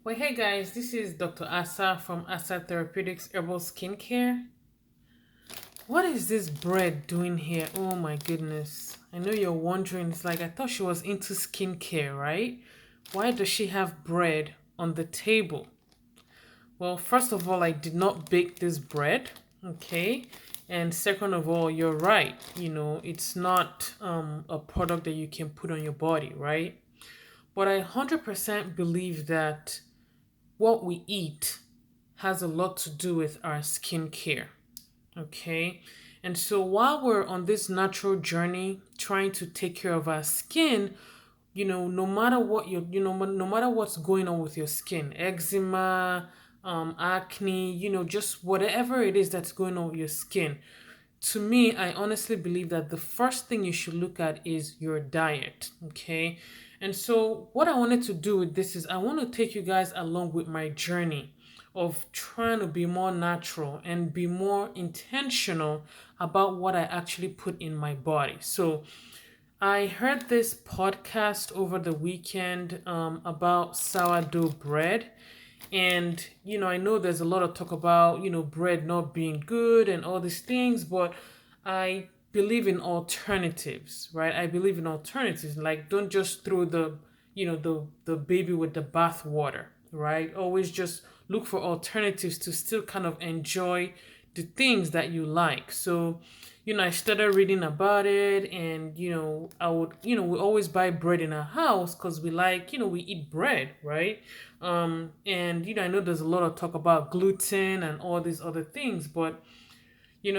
Well, hey guys, this is Dr. Asa from Asa Therapeutics Herbal Skincare. What is this bread doing here? Oh my goodness. I know you're wondering, it's like I thought she was into skincare, right? Why does she have bread on the table? Well, first of all, I did not bake this bread, okay? And second of all, you're right. It's not a product that you can put on your body, right? But I 100% believe that what we eat has a lot to do with our skincare. Okay. And so while we're on this natural journey trying to take care of our skin, no matter what no matter what's going on with your skin, eczema, acne, just whatever it is that's going on with your skin, to me, I honestly believe that the first thing you should look at is your diet. Okay. And so, what I wanted to do with this is I want to take you guys along with my journey of trying to be more natural and be more intentional about what I actually put in my body. So, I heard this podcast over the weekend about sourdough bread. And, I know there's a lot of talk about, bread not being good and all these things, but I believe in alternatives, right? I believe in alternatives. Like, don't just throw the baby with the bath water, right? Always just look for alternatives to still kind of enjoy the things that you like. So, I started reading about it, and I would, we always buy bread in our house because we like, we eat bread, right? And I know there's a lot of talk about gluten and all these other things, but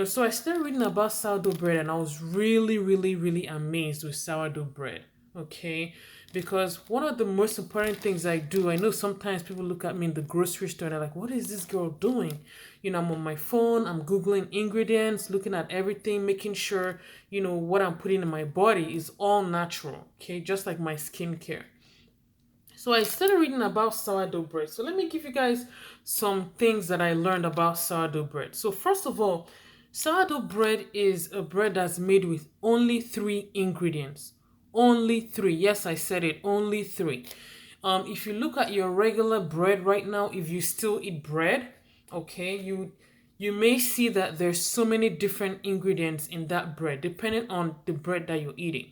so I started reading about sourdough bread, and I was really, really, really amazed with sourdough bread. Okay. Because one of the most important things I do, I know sometimes people look at me in the grocery store and they're like, what is this girl doing? I'm on my phone, I'm Googling ingredients, looking at everything, making sure, what I'm putting in my body is all natural. Okay. Just like my skincare. So I started reading about sourdough bread. So let me give you guys some things that I learned about sourdough bread. So first of all, sourdough bread is a bread that's made with only three ingredients. Only three. Yes, I said it. Only three. If you look at your regular bread right now, if you still eat bread, okay, you may see that there's so many different ingredients in that bread, depending on the bread that you're eating.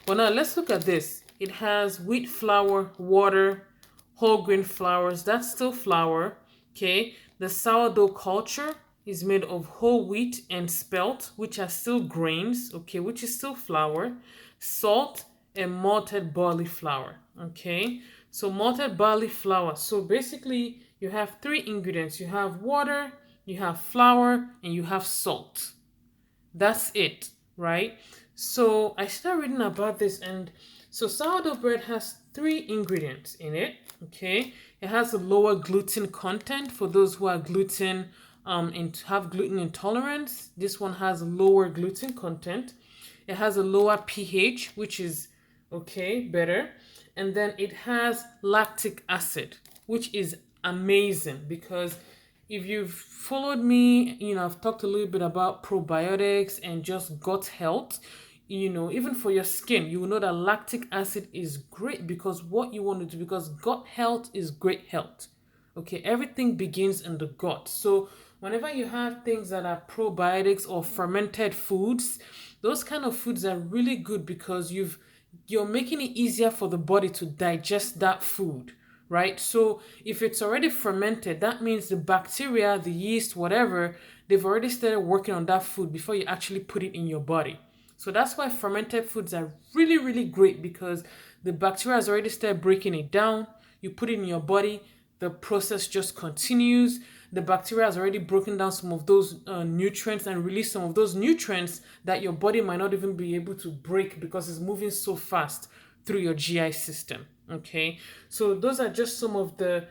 Well, now let's look at this. It has wheat flour, water, whole grain flours. That's still flour. Okay. The sourdough culture is made of whole wheat and spelt, which are still grains. Okay, which is still flour, salt, and malted barley flour. Okay. So malted barley flour. So basically, you have three ingredients. You have water, you have flour, and you have salt. That's it, right? So I started reading about this, and so sourdough bread has three ingredients in it. Okay, it has a lower gluten content for those who are gluten and have gluten intolerance. This one has lower gluten content. It has a lower pH, which is okay, better. And then it has lactic acid, which is amazing because if you've followed me, I've talked a little bit about probiotics and just gut health. Even for your skin, you will know that lactic acid is great because what you want to do, because gut health is great health. Okay, everything begins in the gut. So whenever you have things that are probiotics or fermented foods, those kind of foods are really good because you're making it easier for the body to digest that food, right? So if it's already fermented, that means the bacteria, the yeast, whatever, they've already started working on that food before you actually put it in your body. So that's why fermented foods are really, really great because the bacteria has already started breaking it down. You put it in your body, the process just continues. The bacteria has already broken down some of those nutrients and released some of those nutrients that your body might not even be able to break because it's moving so fast through your GI system. Okay, so those are just some of the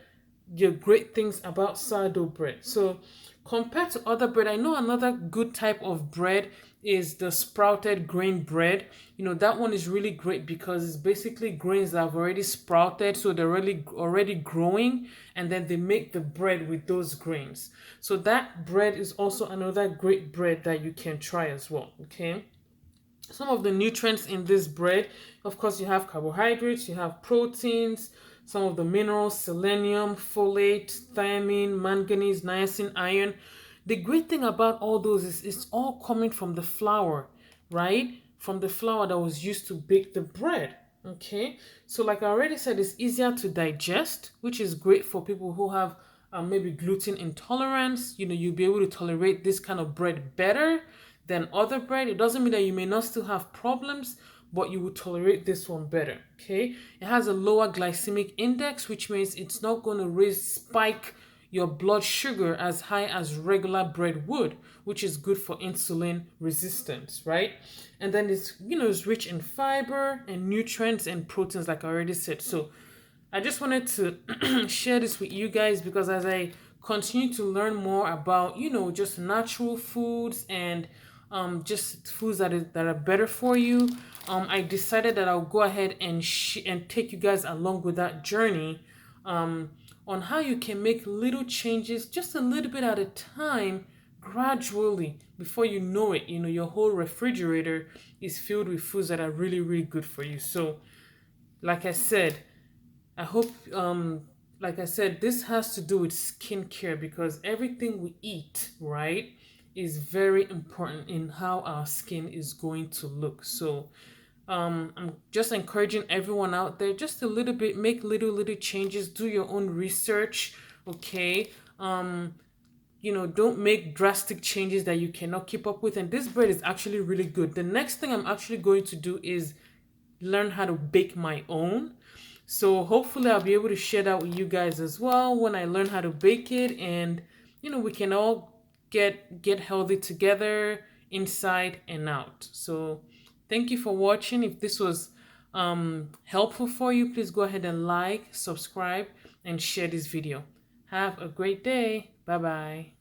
great things about sourdough bread. So compared to other bread, I know another good type of bread is the sprouted grain bread. That one is really great because it's basically grains that have already sprouted, so they're really already growing, and then they make the bread with those grains. So that bread is also another great bread that you can try as well. Okay. Some of the nutrients in this bread, of course, you have carbohydrates, you have proteins, some of the minerals, selenium, folate, thiamine, manganese, niacin, iron. The great thing about all those is it's all coming from the flour, right? From the flour that was used to bake the bread. Okay, so like I already said, it's easier to digest, which is great for people who have maybe gluten intolerance. You'll be able to tolerate this kind of bread better than other bread. It doesn't mean that you may not still have problems, but you will tolerate this one better. Okay, it has a lower glycemic index, which means it's not going to spike your blood sugar as high as regular bread would, which is good for insulin resistance, right? And then it's rich in fiber and nutrients and proteins, like I already said. So I just wanted to share this with you guys because as I continue to learn more about, just natural foods and just foods that are better for you, I decided that I'll go ahead and take you guys along with that journey on how you can make little changes, just a little bit at a time, gradually. Before you know it, your whole refrigerator is filled with foods that are really, really good for you. So, like I said, I hope, like I said, this has to do with skincare because everything we eat, right, is very important in how our skin is going to look. So, I'm just encouraging everyone out there just a little bit, make little changes, do your own research, okay? Don't make drastic changes that you cannot keep up with. And this bread is actually really good. The next thing I'm actually going to do is learn how to bake my own. So hopefully I'll be able to share that with you guys as well when I learn how to bake it, and we can all get healthy together inside and out. So thank you for watching. If this was helpful for you, please go ahead and like, subscribe, and share this video. Have a great day. Bye bye.